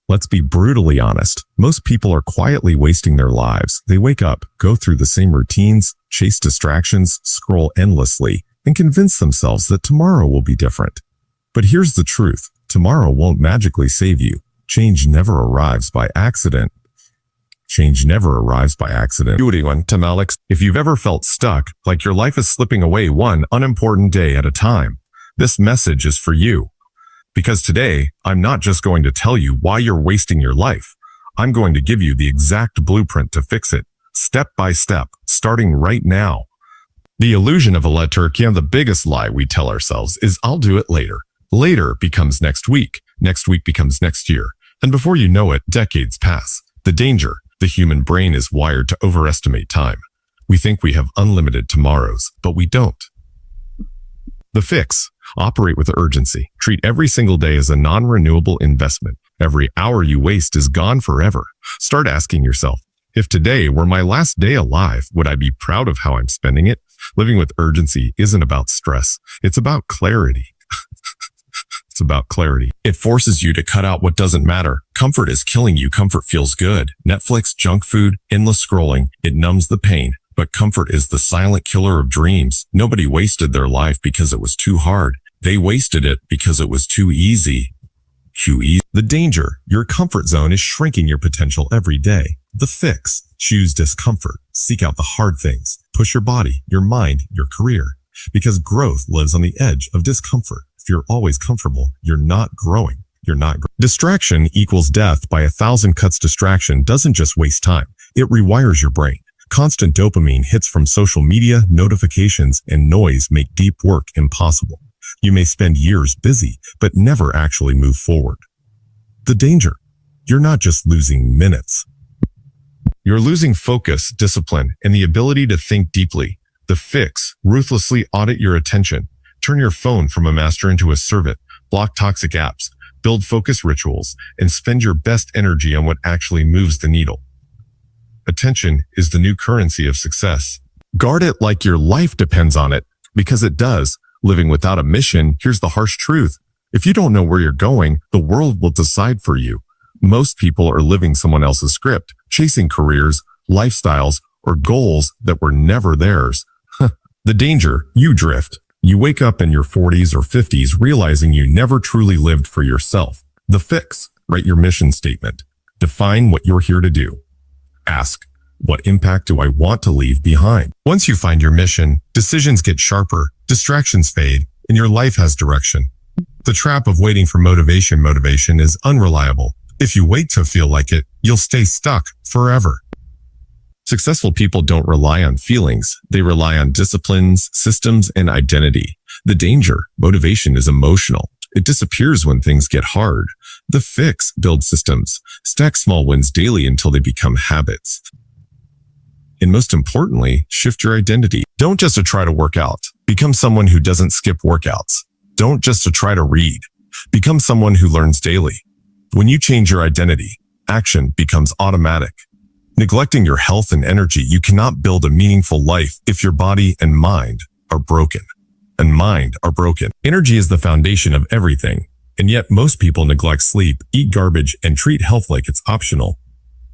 Let's be brutally honest. Most people are quietly wasting their lives. They wake up, go through the same routines, chase distractions, scroll endlessly, and convince themselves that tomorrow will be different. But here's the truth. Tomorrow won't magically save you. Change never arrives by accident. Change never arrives by accident. Alex, if you've ever felt stuck, like your life is slipping away one unimportant day at a time, this message is for you. Because today, I'm not just going to tell you why you're wasting your life. I'm going to give you the exact blueprint to fix it, step by step, starting right now. The illusion of a liturgy and the biggest lie we tell ourselves is I'll do it later. Later becomes next week becomes next year. And before you know it, decades pass. The danger, the human brain is wired to overestimate time. We think we have unlimited tomorrows, but we don't. The fix. Operate with urgency. Treat every single day as a non-renewable investment. Every hour you waste is gone forever. Start asking yourself, if today were my last day alive, would I be proud of how I'm spending it? Living with urgency isn't about stress. It's about clarity. It's about clarity. It forces you to cut out what doesn't matter. Comfort is killing you. Comfort feels good. Netflix, junk food, endless scrolling. It numbs the pain. But comfort is the silent killer of dreams. Nobody wasted their life because it was too hard. They wasted it because it was too easy. The danger, your comfort zone is shrinking your potential every day. The fix, choose discomfort. Seek out the hard things. Push your body, your mind, your career. Because growth lives on the edge of discomfort. If you're always comfortable, you're not growing. Distraction equals death by 1,000 cuts. Distraction doesn't just waste time. It rewires your brain. Constant dopamine hits from social media, notifications, and noise make deep work impossible. You may spend years busy, but never actually move forward. The danger, you're not just losing minutes. You're losing focus, discipline, and the ability to think deeply. The fix, ruthlessly audit your attention. Turn your phone from a master into a servant. Block toxic apps. Build focus rituals. And spend your best energy on what actually moves the needle. Attention is the new currency of success. Guard it like your life depends on it, because it does. Living without a mission, here's the harsh truth. If you don't know where you're going, the world will decide for you. Most people are living someone else's script, chasing careers, lifestyles, or goals that were never theirs. The danger, you drift. You wake up in your 40s or 50s realizing you never truly lived for yourself. The fix, write your mission statement. Define what you're here to do. Ask, what impact do I want to leave behind? Once you find your mission, decisions get sharper, distractions fade, and your life has direction. The trap of waiting for motivation is unreliable. If you wait to feel like it, you'll stay stuck forever. Successful people don't rely on feelings. They rely on disciplines, systems, and identity. The danger, motivation is emotional. It disappears when things get hard. The fix, build systems. Stack small wins daily until they become habits. And most importantly, shift your identity. Don't just to try to work out. Become someone who doesn't skip workouts. Don't just to try to read. Become someone who learns daily. When you change your identity, action becomes automatic. Neglecting your health and energy, you cannot build a meaningful life if your body and mind are broken. Energy is the foundation of everything, and yet most people neglect sleep, eat garbage, and treat health like it's optional.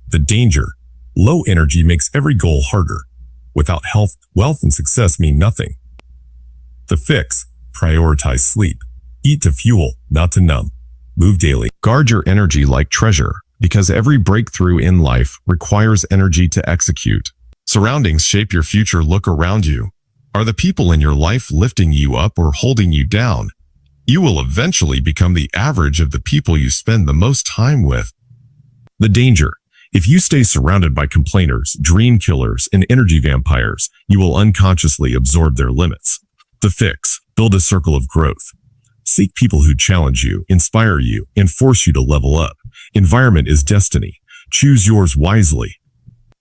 The danger, low energy makes every goal harder. Without health, wealth, and success mean nothing. The fix, prioritize sleep. Eat to fuel, not to numb. Move daily. Guard your energy like treasure, because every breakthrough in life requires energy to execute. Surroundings shape your future. Look around you. Are the people in your life lifting you up or holding you down? You will eventually become the average of the people you spend the most time with. The danger. If you stay surrounded by complainers, dream killers, and energy vampires, you will unconsciously absorb their limits. The fix. Build a circle of growth. Seek people who challenge you, inspire you, and force you to level up. Environment is destiny. Choose yours wisely.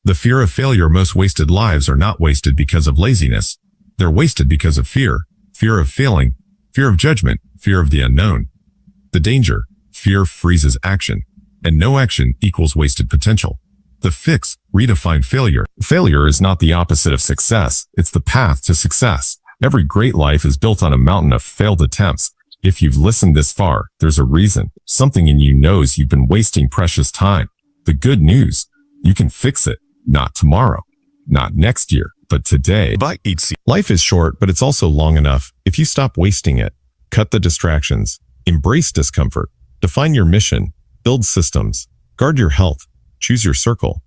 The fear of failure. Most wasted lives are not wasted because of laziness. They're wasted because of fear. Fear of failing, fear of judgment, fear of the unknown. The danger, fear freezes action, and no action equals wasted potential. The fix, redefine failure. Failure is not the opposite of success. It's the path to success. Every great life is built on a mountain of failed attempts. If you've listened this far, there's a reason. Something in you knows you've been wasting precious time. The good news, you can fix it. Not tomorrow, not next year, but today. Life is short, but it's also long enough. If you stop wasting it, cut the distractions, embrace discomfort, define your mission, build systems, guard your health, choose your circle,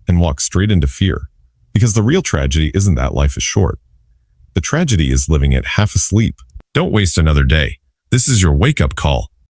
and walk straight into fear. Because the real tragedy isn't that life is short. The tragedy is living it half asleep. Don't waste another day. This is your wake-up call.